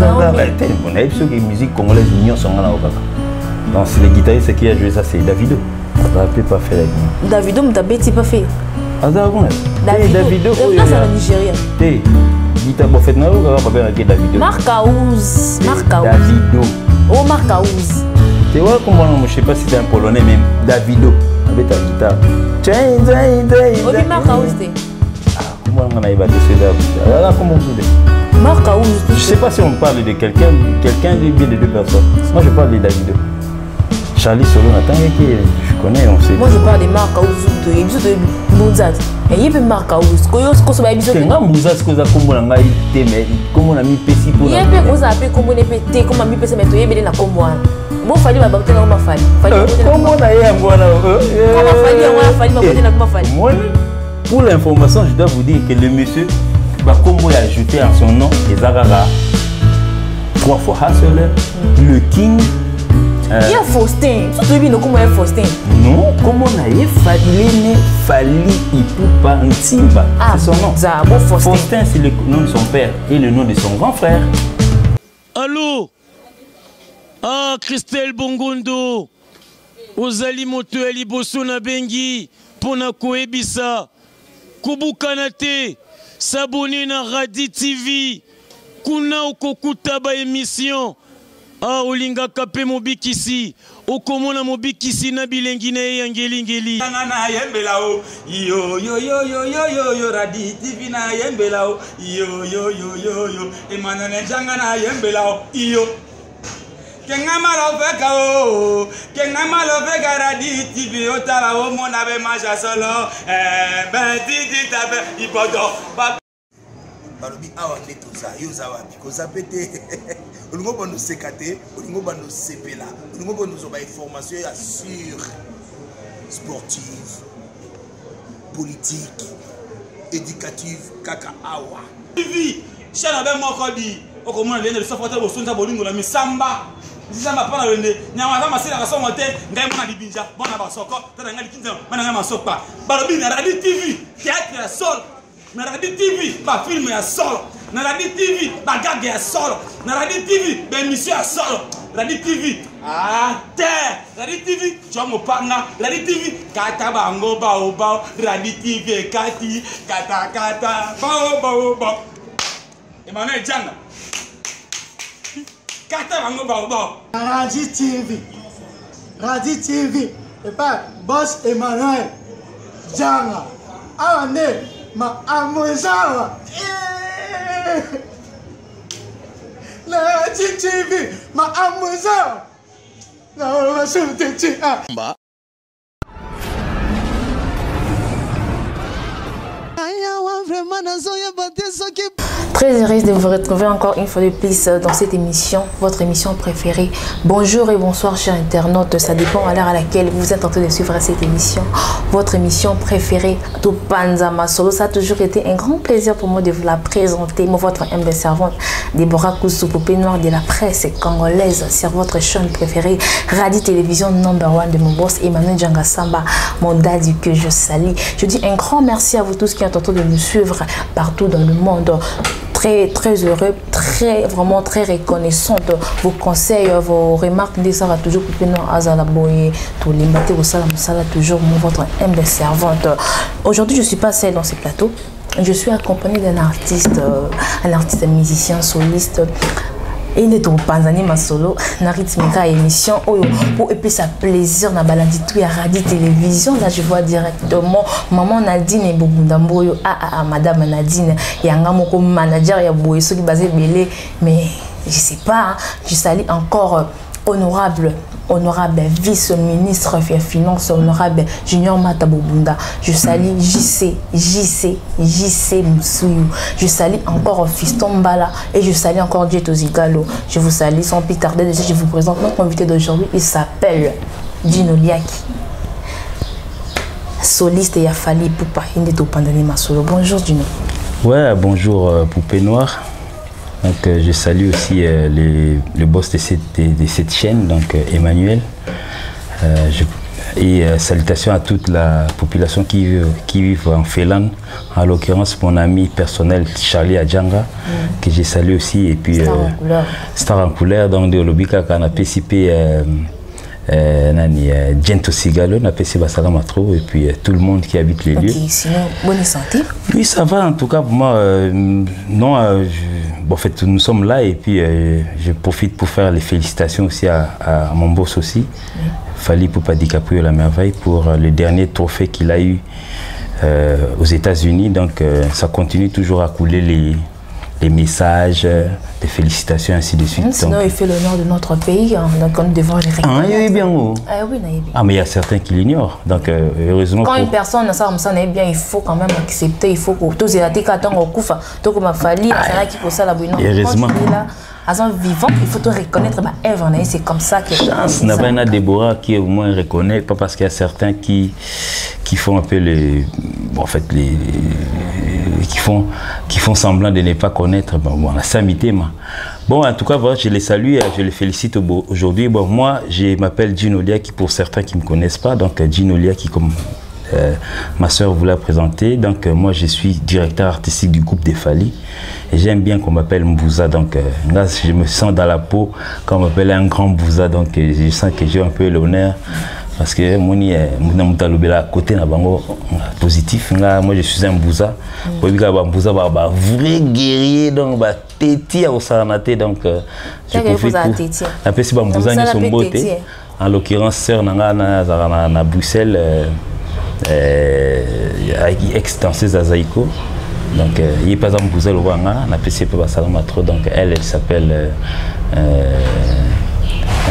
On a vu que la musique congolaise, l'union sont là. Donc c'est le guitariste qui a joué ça, c'est Davido. Ça n'a pas fait la Davido, mais t'as pas fait. Ah, Davido, c'est la Nigeria. Guitare, bon, fait, non, on va pas avec Davido. Marcaouz. Davido. Oh, Marcaouz. Tu vois comment, je ne sais pas si c'est un polonais, même Davido, avec ta guitare. Oh, mais Marcaouz, comment on a ébattu ce comment vous dites Marcaouz. Je ne sais pas si on parle de quelqu'un ou bien de deux personnes. Moi, je parle de Davido. Charlie Solo, je connais, on sait. Moi, je parle de Marcaouz, de Bouzaz. Et il y a Marcaouz. Comment ça va être bien? Bouzaz, comment on a été, mais comment on a mis Pessi pour. Il y a un peu comment on a appelé, comment on a pété, comment on a mis Pessi, mais tu es là comme moi. Moi, il fallait m'abattre dans ma famille. Comment on a eu un bon là? Comment il fallait m'abattre. Pour l'information, je dois vous dire que le monsieur, comme il a ajouté en son nom, Ezagara, 3 fois Hasseler, le King. Il y a Faustin. Tu te dis comment il y a Faustin? Non, comment on a eu Fali Ipupa Ntimba. C'est son nom. Faustin, c'est le nom de son père et le nom de son grand frère. Allô? Ah, Christelle Bongondo. Ozali Motoeli Bosona Bengi. Pona Koebisa. Kubukanate. S'abonner na Radi TV. Kuna Okokutaba émission. Ah, olinga kape mobikisi. Okomona mobikisi na bilengi na yangelingeli. Na yembela o. Yo Radi TV na yembela o. Yo. Emmanuel Janga na yembela o. Yo. Kenga malofeka o. Kenga malofeka Radi TV otala o mona be maja solo. Ben titi tape ibodo. Balobi awa netoza yoza wapi koza pete olingo ba nous sekate olingo ba nous sepela olingo ba nous ba information ya sur sportive politique éducative kaka awa TV chana be moko di okomona lende sofote bo sunza bolingo la misamba Zamba pas le nez, nyama zamba c'est la raison monté, ngai mona libinja, bona ba soko, tata ngai kinza, mana ngai masopa. Balobi na Radi TV, théâtre ya sol. Na Radi TV, ba film ya solo. Na Radi TV, ba gag ya solo. Na Radi TV, ba émission ya solo. Radi TV, ah terre. Radi TV, jomo panga. Radi TV, kata bango bao bao. Radi TV kati, kata bao bao bao. Emmanuel Janga. Kata bango bao bao. Radi TV, et pas Boss Emmanuel Janga. Ah ne. Ma amozawa la TV ma amozawa na wasute ba Très heureuse de vous retrouver encore une fois de plus dans cette émission, votre émission préférée. Bonjour et bonsoir chers internautes, ça dépend à l'heure à laquelle vous êtes en train de suivre cette émission. Votre émission préférée, Topanza Masolo. Ça a toujours été un grand plaisir pour moi de vous la présenter. Moi, votre humble servante, Déborah Koussou, poupée noire de la presse congolaise, sur votre chaîne préférée, Radi Télévision #1 de mon boss, Emmanuel Janga Samba, mon daddy que je salue. Je dis un grand merci à vous tous qui êtes en train de nous suivre partout dans le monde. Très heureux, vraiment très reconnaissante. Vos conseils, vos remarques, ça va toujours couper non azalaboye, tout les matés au salam sala toujours votre humble servante. Aujourd'hui, je suis pas seule dans ce plateau. Je suis accompagnée d'un artiste musicien, soliste. Et il est au Panzani Masolo, na rythmique émission pour et ça plaisir na baladi tout ya Radi Télévision. Là je vois directement maman Nadine et Bobundamboyo madame Nadine yanga moko manager ya boye ceux qui basé belé mais je sais pas, je salue encore honorable vice-ministre des Finances, honorable Junior Matabobunda. Je salue JC Moussouyu. Je salue encore Fiston Mbala et je salue encore Dieto Zigalo. Je vous salue sans plus tarder. Déjà, je vous présente notre invité d'aujourd'hui. Il s'appelle Dino Liaki. Soliste et Yafali Poupa Hindeto Pandani Masolo. Bonjour Dino. Ouais, bonjour Poupée Noire. Donc je salue aussi le boss de cette chaîne, donc Emmanuel. Et salutations à toute la population qui vit en Félan, en l'occurrence mon ami personnel Charlie Adjanga, que j'ai salué aussi, et puis Star en couleur, donc de Olobika, qu'on a participé Gento Sigalo, on a participé à Salamatro, et puis tout le monde qui habite les lieux. Sinon, bonne santé. Oui, ça va en tout cas pour moi. Non, bon, en fait, nous sommes là, et puis je profite pour faire les félicitations aussi à mon boss aussi. Fally Ipupa DiCaprio la merveille pour le dernier trophée qu'il a eu aux États-Unis. Donc ça continue toujours à couler les messages, des félicitations, ainsi de suite. Sinon, donc, il fait l'honneur de notre pays, donc on devrait les reconnaître. Ah, il bien. Oui, ah, mais il y a certains qui l'ignorent. Donc heureusement. Quand une personne ne sait bien, il faut quand même accepter, il faut que tous les attaques attendent au coup, donc on m'a fallu, c'est qui pour ça la bonne. Heureusement. Vivant, il faut te reconnaître ma œuvre, c'est comme ça que chance n'a pas Déborah qui au moins reconnaît, pas parce qu'il y a certains qui font un peu les bon, en fait qui font semblant de ne pas connaître. Bon, la samité bon, en tout cas voilà, je les salue, je les félicite aujourd'hui. Bon, moi je m'appelle Gino Lia, qui pour certains qui ne me connaissent pas, donc Gino Lia qui comme ma soeur vous l'a présenté. Donc moi je suis directeur artistique du groupe des Fally et j'aime bien qu'on m'appelle Mbouza, donc là je me sens dans la peau quand on m'appelle un grand Mbouza, donc je sens que j'ai un peu l'honneur parce que à côté na bango positif. Moi je suis un Mbouza, Mbouza vrai guerrier, donc téti au saranaté, donc je profite pour appeler Mbouza ni son beauté, en l'occurrence sœur nanga na Bruxelles, ex-danseuse à Zaïko. Donc, il n'y a pas un Mbouza Louanga, on a apprécié pour Salamatro. Donc, elle s'appelle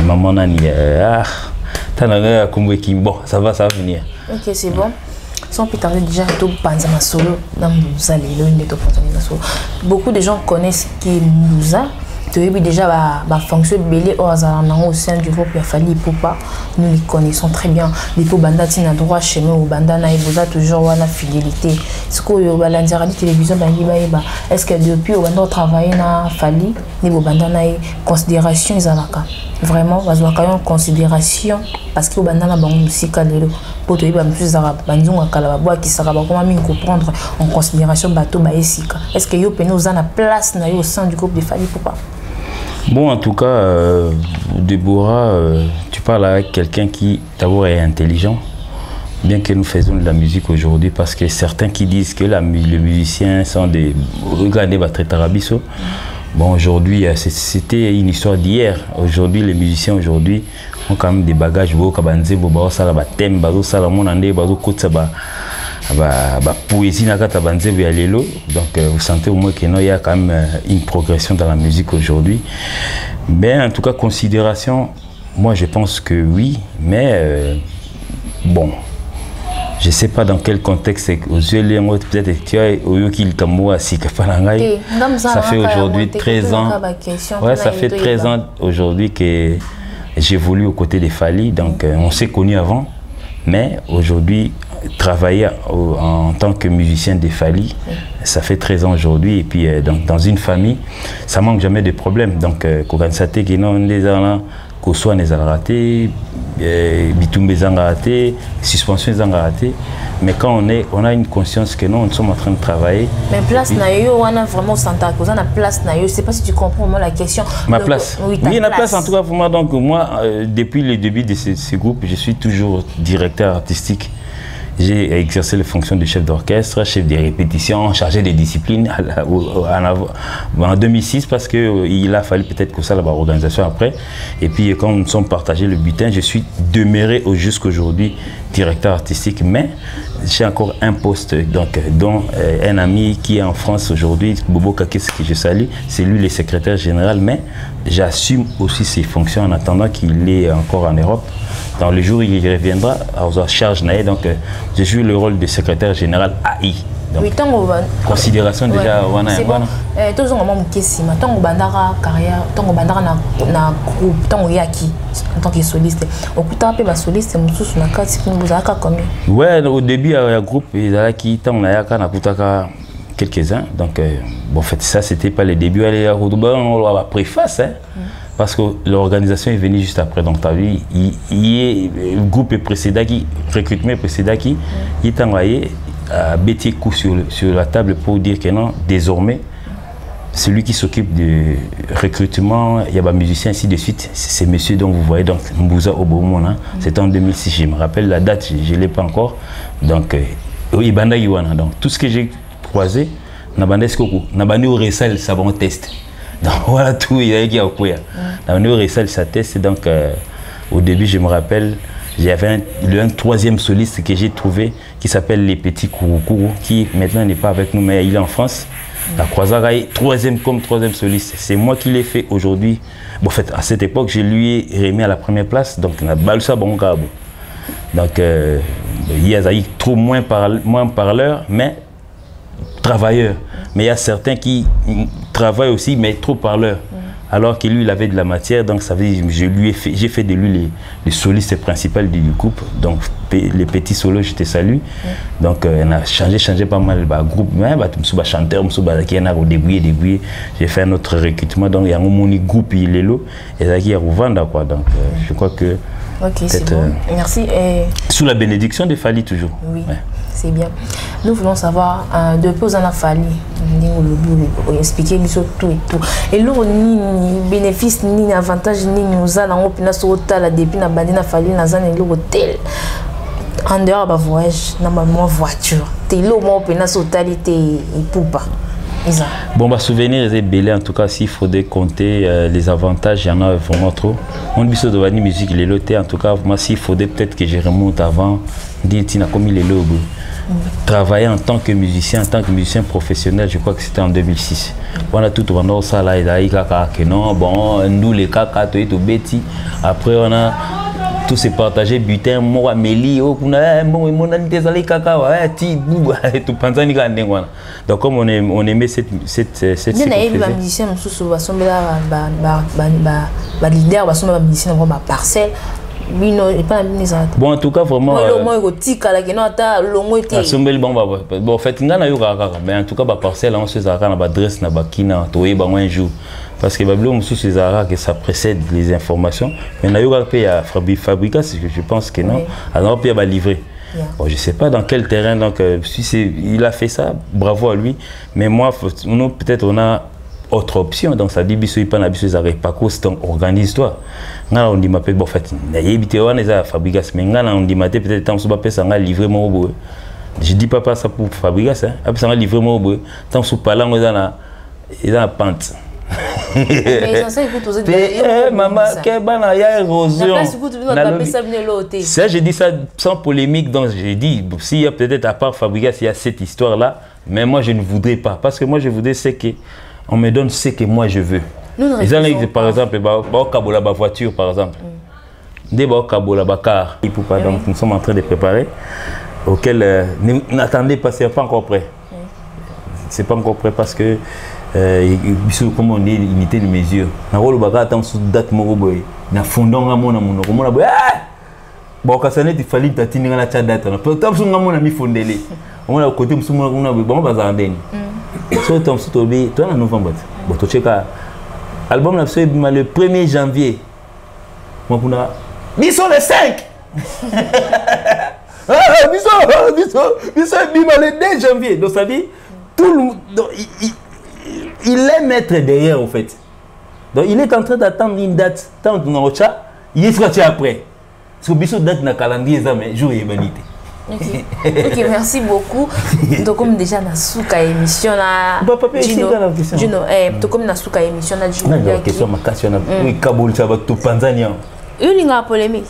Maman Nani. Bon, ça va venir. Ok, c'est bon. Sans plus tarder, déjà, tout Banzama Solo, dans Mbouza, beaucoup de gens connaissent qui est Mbouza. Tu as déjà la fonction belé au sein du groupe Fally Ipupa. Nous les connaissons très bien. Les bandati na droit chemin ou bandana vous a toujours la fidélité. Ce que la télévision est-ce que depuis on a travaillé na Fally les bandana considération ils vraiment en considération parce que bandana ba musique lelo pour te ba plus arabe banzunga kala ba qui sera ba comment comprendre en considération bateau ba esika. Est-ce que yo penou za na place na au sein du groupe de Fally Ipupa? Bon, en tout cas, Déborah, tu parles avec quelqu'un qui d'abord est intelligent, bien que nous faisons de la musique aujourd'hui, parce que certains qui disent que les musiciens sont des... Regardez Tarabiso. Bon, aujourd'hui, c'était une histoire d'hier. Aujourd'hui, les musiciens aujourd'hui ont quand même des bagages. Poésie donc vous sentez au moins qu'il y a quand même une progression dans la musique aujourd'hui. Mais en tout cas, considération, moi je pense que oui, mais bon, je sais pas dans quel contexte aux yeux peut-être ça fait aujourd'hui 13 ans. Ouais, ça fait 13 ans aujourd'hui que j'évolue aux côtés des Fally, donc on s'est connus avant, mais aujourd'hui travailler en tant que musicien des Fally, ça fait 13 ans aujourd'hui, et puis donc, dans une famille, ça manque jamais de problèmes. Donc, quand on sait que non, les gens qu'on soit les ratés, bitumbe les ratés, suspension les ratés, mais quand on a une conscience que non, nous sommes en train de travailler. Mais place naïo, on a vraiment Santa Cruz, on a place naïo. Je sais pas si tu comprends moi la question. Ma place. Oui, il y a une place en tout cas pour moi. Donc moi, depuis le début de ce groupe, je suis toujours directeur artistique. J'ai exercé les fonctions de chef d'orchestre, chef des répétitions, chargé des disciplines en 2006 parce qu'il a fallu peut-être que ça l'organisation après. Et puis quand nous sommes partagés le butin, je suis demeuré jusqu'aujourd'hui directeur artistique, mais j'ai encore un poste donc, dont un ami qui est en France aujourd'hui, Bobo Kakis, que je salue, c'est lui le secrétaire général, mais j'assume aussi ses fonctions en attendant qu'il est encore en Europe. Dans le jour où il reviendra, à charge naïe, donc je joue le rôle de secrétaire général AI. Donc, oui, considération ouais, déjà. C'est bon. Tous les moments qui sont là, tant que bandara carrière, tant que bandara na groupe, tant que yaki en tant que soliste. Au coup t'as appelé soliste, monsieur sur la carte, c'est vous avez combien? Ouais, au début il y a un groupe, il y a qui tant na yaka na kutaka quelques-uns. Donc, bon, en fait, ça, c'était pas le début. On va la préface, hein, parce que l'organisation est venue juste après. Donc, tu as vu, il y a un groupe précédent qui, recrutement précédent qui, il est envoyé à bêter coup sur la table pour dire que non, désormais, celui qui s'occupe du recrutement, il y a des musiciens, ainsi de suite, c'est monsieur dont vous voyez, donc Mbouza Obomona, c'était en 2006, je me rappelle la date, je ne l'ai pas encore. Donc, Ibanda Iwana, donc tout ce que j'ai croisé, Nabandesko, Nabani au Ressal, ça va en test. Donc voilà tout, il y a qui a au Kouya. Nabani au Ressal, ça teste, donc au début, je me rappelle, j'avais un troisième soliste que j'ai trouvé qui s'appelle Les Petits Kouroukourou, qui maintenant n'est pas avec nous, mais il est en France. La Croisaraï, troisième soliste, c'est moi qui l'ai fait aujourd'hui. Bon, en fait, à cette époque, je lui ai remis à la première place, donc on a Balsa Bongabo. Donc, il y a trop moins parleurs, mais travailleurs. Mais il y a certains qui travaillent aussi, mais trop parleurs. Alors que lui, il avait de la matière, donc ça veut dire, j'ai fait de lui le soliste principal du groupe. Donc, les petits solos, je te salue. Donc, on a changé pas mal de groupe. Mais je suis chanteur, je suis débrouillé. J'ai fait un autre recrutement. Donc, il y a un groupe, il est là. Et il y a Rouvanda, quoi. Donc, je crois que. Ok, c'est bon. Merci. Sous la bénédiction de Fali, toujours. Oui. Ouais. C'est bien. Nous voulons savoir, depuis aux années Fali, expliquer tout et tout. Et là, ni bénéfice, ni avantage, ni nous allons sur l'hôtel, depuis na bandina Fali, na zane l'hôtel. En dehors de voyage, normalement voiture. T'es là, moi, on sur l'hôtel, et poupa. Bon, bah, souvenir est belé, en tout cas, s'il faudrait compter les avantages, il y en a vraiment trop. On dit que la musique, il est loté, en tout cas, moi, s'il faudrait peut-être que je remonte avant, comme il est là. Travailler en tant que musicien professionnel, je crois que c'était en 2006. On a tout pendant ça là, il a que non, bon, nous les caca, tout bêtis. Après on a tout s'est partagé, butin, moi, Mélie, oh, on a mon anité salé caca, ouais, ti, bou, tout panzani gandé, voilà. Donc comme on aimait cette il y a des musiciens qui sont leader, qui sont musiciens dans ma parcelle. Bon, en tout cas, vraiment. Bon, en fait, mais en tout cas, parcelle, on se zara na adresse na bakina, toye ba un jour. Parce que que ça précède les informations. Mais il y a Fabrica, je pense que non. Alors, il y a livré. Bon, je ne sais pas dans quel terrain, donc si il a fait ça, bravo à lui. Mais moi, peut-être on a autre option, donc ça dit biso pas na biso zare pas cause donc organise-toi. Ngana on dit m'appelle bon fait na yebité on est à Fabrigas mais ngana on dit maté peut-être temps sous pas ça nga livrer mon boy. Je dis pas ça pour Fabrigas hein, après ça nga livrer mon boy. Temps sous pas là on est dans pente. Mais ça écoute aux autres. Maman que bana ya érosion. Ça je dis ça sans polémique donc j'ai dit s'il y a peut-être à part Fabrigas il y a cette histoire là, mais moi je ne voudrais pas parce que moi je voudrais c'est que on me donne ce que moi je veux. Par exemple, la voiture, par exemple. La car. Donc, nous sommes en train de préparer, auquel n'attendez pas, ce n'est pas encore prêt. Ce n'est pas encore prêt parce que, comme on dit, unité de mesure. Bon, quand ça n'est pas fallu que tu aies la date. On a côté so tom so tobi toi en novembre bon to cheka album la so le 1er janvier moi pour na biso le 5 biso bima le 2 janvier donc ça dit tout le monde il est maître derrière en fait donc il est en train d'attendre une date tant que on a il est sorti après so biso date na calendrier ça mais jour humanité. Ok, merci beaucoup. Donc comme déjà na souka émission là. Juno, comme na souka émission là Juno. La question ma question na oui Kabul ça va tout Tanzania. Il y a polémique.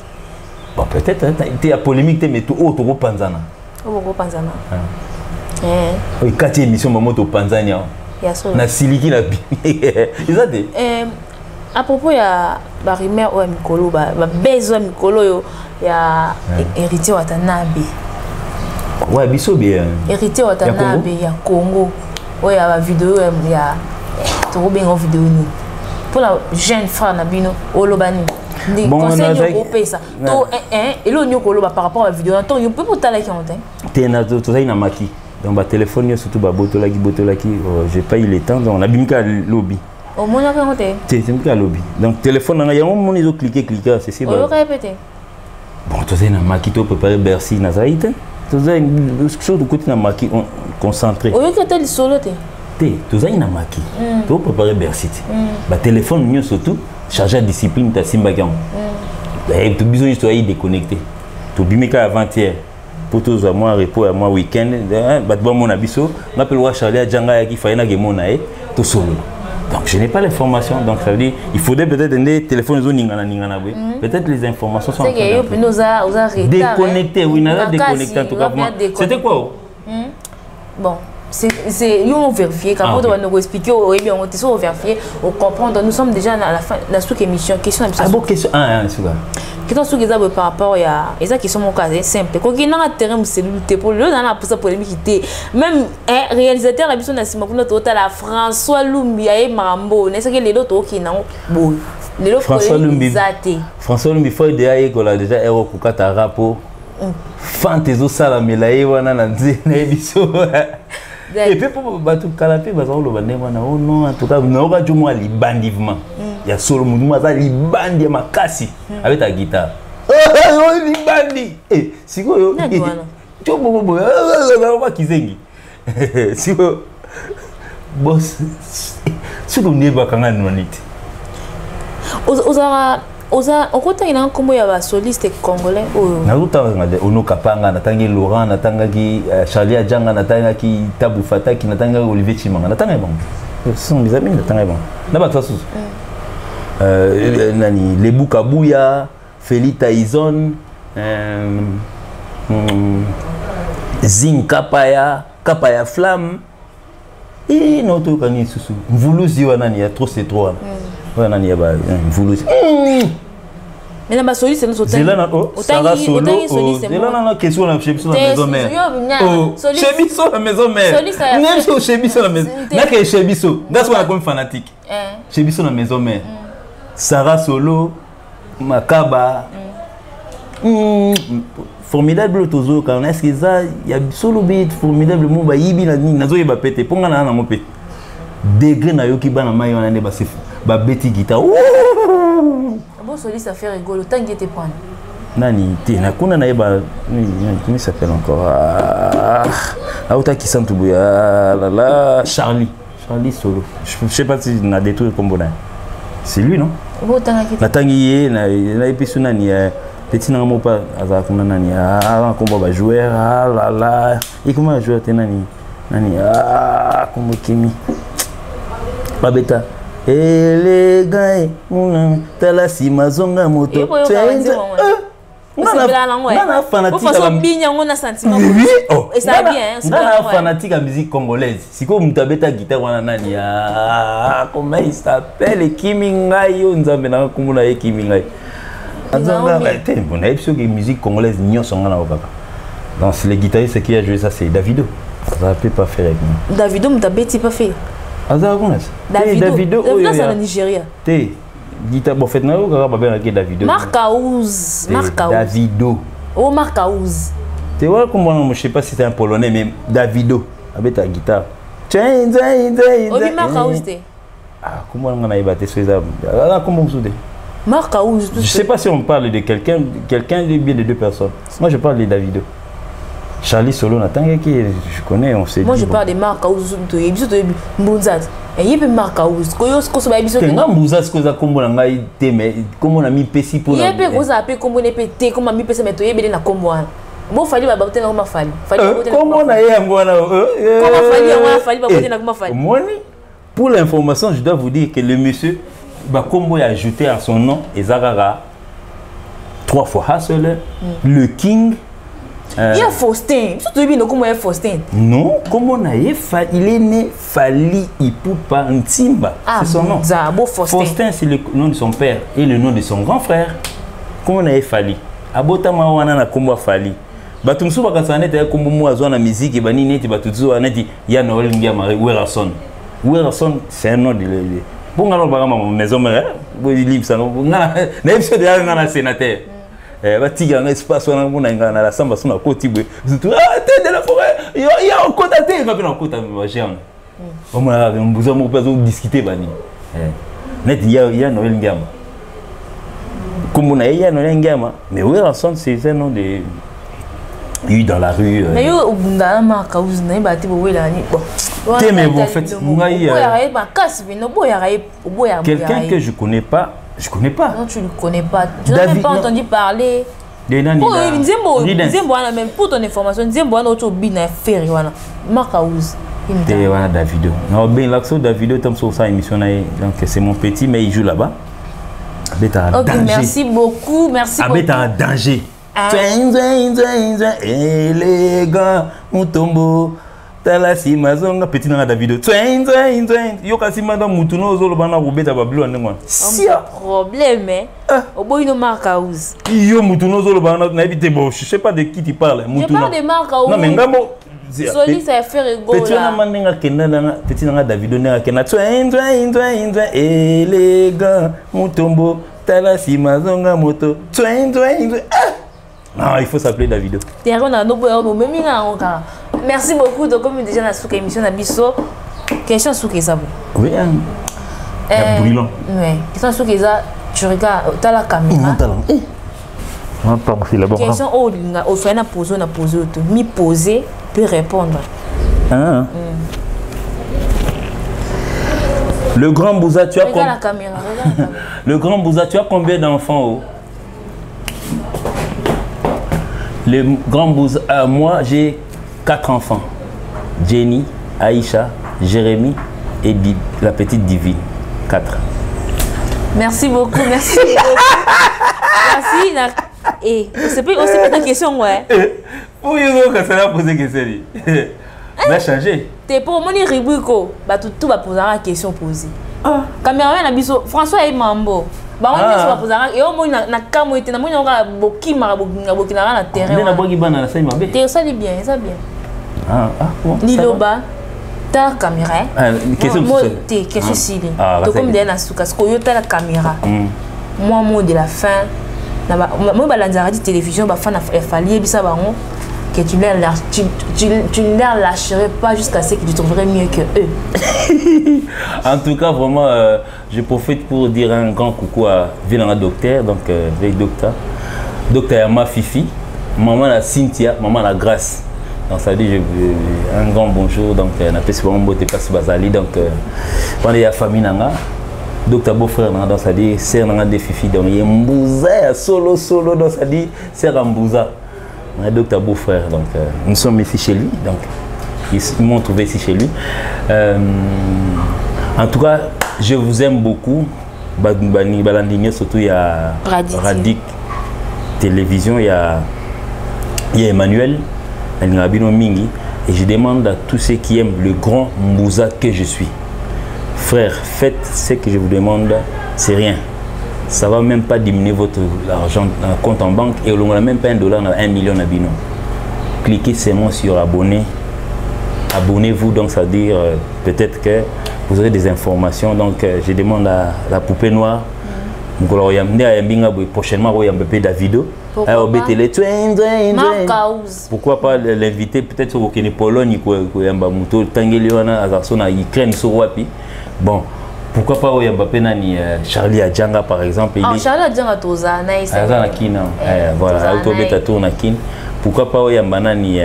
Bon peut-être tu as polémique mais tout autre au Tanzania. Au Tanzania. Oui, 4 émissions maman au Tanzania. Na siliki la bi. Izade. À propos ya ba rumeur o mikolo ba bezo mikolo yo ya héritier Watanabe. Ouais, biso bien. Héritier Watanabe ya Congo. Ouais, ya ba vidéo ya to bien en vidéo ni. Pour la jeune frère na bino olobani. Des conseils au pesa. To et le nyoko loba par rapport à la vidéo. Attends, on peut pas t'aller qui on t'aime. T'es na to ça ina maki. Donc ba téléphone surtout ba botolaki, j'ai pas eu le temps donc on a bien qu'à lobby. Au moins là quand c'est qu'à lobby. Donc téléphone il y a un moment ils ont cliqué c'est si. On va répéter. Bon, tu sais, na maki to préparer Bercy na zaït. Tu sais, chose de côté na maki concentré. Au lieu que tu solo tu sais na maki. Tu préparer Bercy. Ba téléphone mieux surtout charger à discipline ta simba gang. Et tu besoin de y déconnecter. Tu bimeka avant-hier. Pour tous à moi repos à moi week-end, bah bon mon abisso, on appelle wa Charlie à Djanga qui fait na gemo na tout solo. Donc je n'ai pas l'information, donc ça veut dire il faudrait peut-être des téléphones peut-être les informations sont déconnectées, oui, n'a déconnecté en tout cas. C'était quoi? Bon, c'est nous vérifier quand on doit nous expliquer ou bien on va vérifier ou comprendre. Nous sommes déjà à la fin de la sous-émission. Question ah bon question question sur par rapport à ça qui sont mon cas simple. Quand il y a un terrain c'est lutter pour le dans la polémique même un réalisateur la mission nassima pour notre hôtel à François Lumbi et Marambo n'est-ce que les autres qui n'ont bon les autres François Lumbi faut aider à déjà héros pour kata rapport fantezo sala melaye wana na nzina ebiso et puis pour batu kalapi bazalo bandemana oh non en tout cas na oka jumo libandivement ya solo mudu maza libandi ya makasi avec ta guitare oh libandi siko tu bobo ba kizengi siko boss siko neba kanga nonite Oza okota ina kombo ya ba soliste congolais oyo na utanga de ono kapanga natangi Laurent natangaki Charlie Adjanga natangaki Tabu Fataki natanga Olivier Chimanga natanga bon ce sont mes amis natanga bon na ba tsasu nani Lebu Kabuya Feli Tyson Zing Kapaya Flamme et notre kani susu mvuluzi wana ni ya trop c'est trop wana ni ya ba mvuluzi mais la soliste nous c'est là Sarah Solo c'est là na question na chebiso la maison mère chebiso la maison mère même so chebiso la maison na que chebiso that's why I'm fanatique chebiso la maison mère Sarah Solo Makaba formidable tozo quand est-ce que ça il y a solo beat formidable mo ba yibi na ni nazo yeba pété ponga na mo pe degré na yoki bana mai wana ne ba se ba beti guitare bon soliste ça fait rigolo tant que tu prends nani te na kuna na yeba comment s'appelle encore auta qui sent tout la Charlie Solo je sais pas si na détruit comme bon c'est lui non na tangi na episu nani petit n'a pas azakuna nani combo ba joueur là et comment joueur te nani comme Kimi babeta les gars tala si mazonga moto nana fanatique à musique congolaise si comme mutabeta guitare wana nani comment il s'appelle Kimi ngai yo nzambe na kumuna ye Kimi ngai on a une musique congolaise donc les guitaristes qui a joué ça c'est Davido ça ne peut pas faire avec moi Davido mais t'as pas fait Davido c'est au Nigeria guitare bon fait Davido Davido oh Marcaouz tu vois comment je sais pas si c'est un polonais mais Davido avec ta guitare Marcaouz comment on a ébattu sur ça comment vous souvenez Marcaouz. Je ne sais pas si on parle de quelqu'un de bien de deux personnes. Moi je parle de Davido. Charlie Solo je connais, on sait. Moi je parle de Marcaouz. Mbunzat. Et il y a Marcaouz. Comment on a mis Pessi pour. Il y a comment on a pété, comment on a mis Pessi, mais il y a des combo. Bon, fallait pas battre dans ma falle. Comment on a eu un bon. Comment fallait pas battre dans ma falle. Pour l'information, je dois vous dire que le monsieur. Combo a ajouté à son nom Ezagara 3 fois Hustler, le King. Il y a Faustin. Comment il y a Faustin? Non, comment on a il est né Fali Ipupa Ntimba. C'est son nom. Faustin, c'est le nom de son père et le nom de son grand frère. Comment on a Fali? Abota Mawana na Kombo Fali. Batumsu bakasane te Kombo mo azwa na musique et bani neti batutsu aneti ya Noël Ngiama Werason. Werason c'est un nom de bon alors par maison mère livre ça non na épisode de la sénateur batiga un espace on a ngana la samba sona koti bwe surtout tête de la forêt il y a un côté tête va bien côté géant on m'a besoin mon pas discuter bani net il y a Noël Ngama comme on a il y a Noël Ngama mais oui ensemble c'est un nom de eu dans la rue mais yo obunda ma cause na ba tibo wela ni bon mais bon en fait quelqu'un que je connais pas. Non, tu ne le connais pas. Tu n'as même pas entendu parler. Pour ton information, Davido. Donc c'est mon petit, mais il joue là-bas. Ok, merci beaucoup. Merci beaucoup. En danger. Élégant, Mutombo. Tala si mazonga petit na Davido yo kasi madame mutuno zolo bana robeta bablo ndengwa si problème au boy no Marcaouz yo mutuno zolo bana na ebite bo je sais pas de qui tu parles mutuno je parle de Marcaouz non mais ngamo Soli ça fait rigoler petit na mandenga kenda na petit na Davido na kena élégant mutombo tala si mazonga moto non, il faut s'appeler Davido. Merci beaucoup. Donc, comme déjà dans la émission Nabiso, question sur ça. Oui, brûlant. Oui, question sur ça. Tu regardes, tu as la caméra. Question au fait na poser, mi poser puis répondre. Le grand Bouza, tu as combien? Regarde la caméra. Le grand Bouza, tu as combien d'enfants? Le grand Bouza, moi j'ai 4 enfants. Jenny, Aïcha, Jérémy et la petite Divine. 4. Merci beaucoup, merci beaucoup. Merci. Et on sait pas ta question, ouais. Pour vous, quand ça va poser question, on a changé. T'es pour mon ribuko, bah tout va poser la question posée. Caméraman a biso François et Mambo. Bah on va poser et au moins na kamo était na moyo nga bokima bokina na terrain. Na boki bana na ça m'a bien. Ça bien, ça bien. Bon. Niloba. Ta caméra. Question t'es question si. Donc comme des na suka ce que ta la caméra. Moi mot de la fin. Moi balanzara di télévision ba fan fallait bisa bango que tu ne les lâcherais pas jusqu'à ce que tu trouverais mieux que eux. En tout cas, vraiment, je profite pour dire un grand coucou à Vilana Docteur, donc Docteur Yama Fifi, maman la Cynthia, maman la Grâce. Donc ça dit un grand bonjour, donc on appelle souvent Mbote Passe Bazali, donc pendant la famille nanga, Docteur beau-frère nanga, donc ça dit c'est nanga de Fifi, donc il y a Mbouza solo, donc ça dit c'est Mbouza. Un docteur beau-frère, donc nous sommes ici chez lui, donc ils m'ont trouvé ici chez lui. En tout cas, je vous aime beaucoup. Surtout il y a Radic Télévision, il y a Emmanuel, et je demande à tous ceux qui aiment le grand Mbouza que je suis. Frère, faites ce que je vous demande, c'est rien. Ça ne va même pas diminuer votre argent compte en banque et on n'a même pas $1 à 1 million à bino. Cliquez seulement sur abonner. Abonnez-vous, donc ça veut dire peut-être que vous aurez des informations. Donc je demande à la poupée noire. Prochainement, il y a un peu Davido. Pourquoi pas l'inviter peut-être au Pologne, bon. Pourquoi pas Mbappé nani Charlie Adjanga par exemple. Charlie Adjanga toza na kina voilà autobeta tourna kin. Pourquoi pas Nani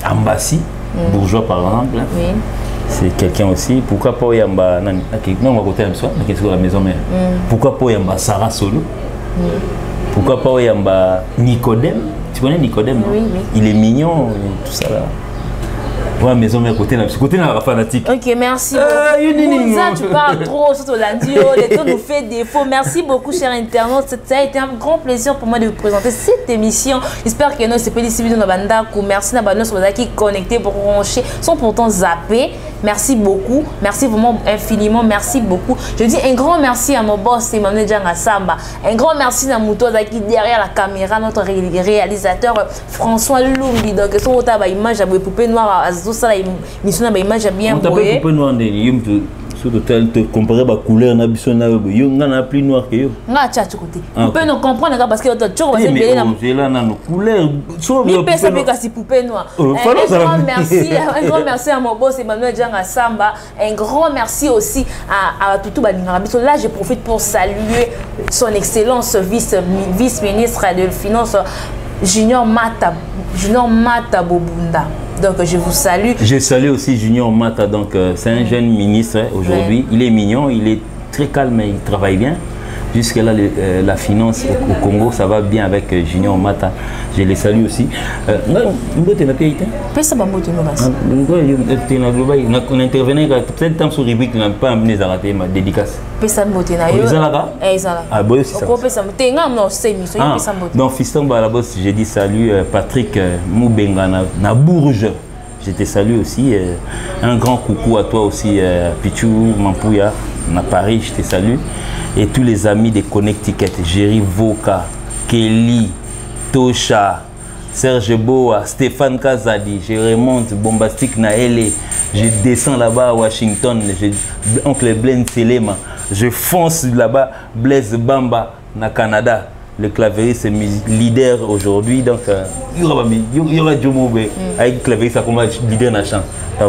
Ambassi bourgeois par exemple. Oui. C'est quelqu'un aussi. Pourquoi pas Yamba nani non à côté de soi la maison mère. Pourquoi pas Yamba Sarah Solo. Pourquoi pas Yamba Nicodème. Tu connais Nicodème? Oui, oui. Il est mignon tout ça là. Ouais, maison mais côté la fanatique. Ok, merci beaucoup. Ça, tu parles trop sur lundi, le temps nous fait défaut. Merci beaucoup, chers internautes. Ça a été un grand plaisir pour moi de vous présenter cette émission. J'espère que nous, c'est pas ici, nous avons merci à nos qui connectés, branchés, sont pourtant zappés. Merci beaucoup. Merci vraiment infiniment. Merci beaucoup. Je dis un grand merci à mon boss, Emmanuel Djanga Samba. Un grand merci à Mouto qui derrière la caméra, notre réalisateur François Lumbi. Donc, son image à poupée noire. Ça la mission na image bien boyé. On t'appelle poupée noire Surtout comparer la couleur na biso na yo ngana plus noir que yo. Nga tcha côté. On peut nous comprendre parce que tu as mais là na couleur so mi pesa pe kasi poupée noire. Un grand merci à mon boss Emmanuel Djanga Samba. Un grand merci aussi à Toutou Balinga biso. Là je profite pour saluer son excellence vice-ministre de finance Junior Mata Bobunda. Donc je vous salue. Je salue aussi Junior Mata, donc c'est un jeune ministre aujourd'hui. Il est mignon, il est très calme, il travaille bien. Jusque-là, la finance au Congo, ça va bien avec Junior Mata. Je les salue aussi. On intervenait peut-être temps sur Ribik, on n'a pas amené à rater ma dédicace. Donc, Fiston Balabos, j'ai dit salut Patrick Moubenga na Bourges. Je te salue aussi. Un grand coucou à toi aussi, Pichou Mampouya, à Paris, je te salue. Et tous les amis de Connecticut, Jerry Voka, Kelly, Tosha, Serge Boa, Stéphane Kazadi, je remonte Bombastique Naele, je descends là-bas à Washington, Oncle Blaine Selema, je fonce là-bas, Blaise Bamba, na Canada. Le clavieriste est leader aujourd'hui, donc il y aura Djomoube avec le clavieriste comme leader na chant.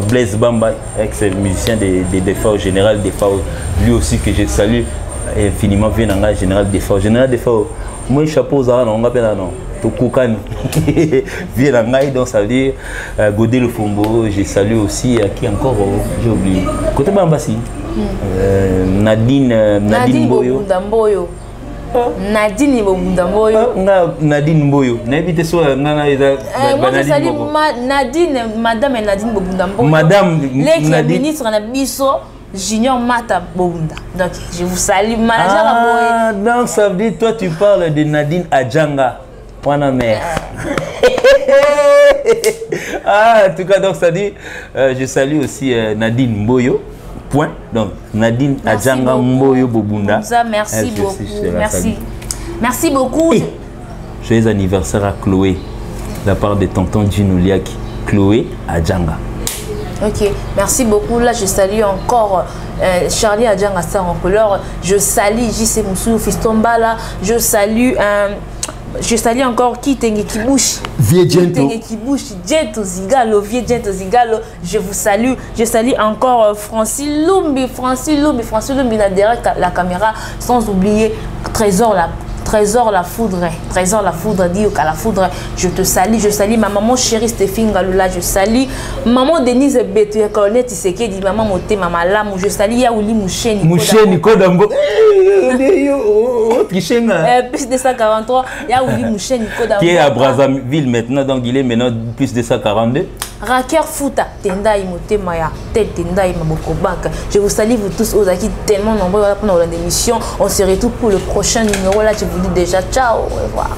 Blaise Bamba, ex-musicien des FAO, général des FAO, lui aussi que je salue infiniment, vient dans général des FAO. Général des FAO, moi chapeau aux arts, on appelle non, tout Koukani. Vient dans donc ça veut dire Godé le Fombo, je salue aussi, qui encore, j'ai oublié. Côté Bambassi, Nadine Boyo. Nadine Mboyo. Nadine Mboyo. N'habite soit moi je salue Madame Nadine Mboyo. Madame l'ex-ministre Nabiso Junior Mata Bobunda. Donc je vous salue manager à donc ça veut dire toi tu parles de Nadine Adjanga. Point mère. En tout cas donc ça dit je salue aussi Nadine Mboyo. Point. Donc, Nadine Adjanga Mboyo Bobunda. Merci beaucoup. Merci. Merci beaucoup. Et joyeux anniversaire à Chloé, de la part de tonton Djinouliaki. Chloé Adjanga. Ok, merci beaucoup. Là, je salue encore Charlie Adjanga Star en couleur. Je salue JC Moussou Fistombala. Je salue encore Kitenge Kibushi. Kitenge Kibushi, Djeto Zigalo, Vieux Djeto Zigalo. Je vous salue. Je salue encore Francis Lumbi derrière la caméra. Sans oublier Trésor la foudre, dit qu'à la foudre, je te salue, je salue ma maman chérie Stéphine Galula, je salue maman Denise Betou, colonel Tiseke, dit maman Moté, maman Lamou, je salue Yaouli Mouché Nico Dambo, plus de 143, Yaouli Mouché Nico Dambo. Qui est à Brazzaville maintenant, donc il est maintenant plus de 142. Raker Fouta, Tenda Imote Maya, Tenda Imabokobak. Je vous salue vous tous aux acquis tellement nombreux pour l'émission. On se retrouve pour le prochain numéro. Là, je vous dis déjà ciao, au revoir.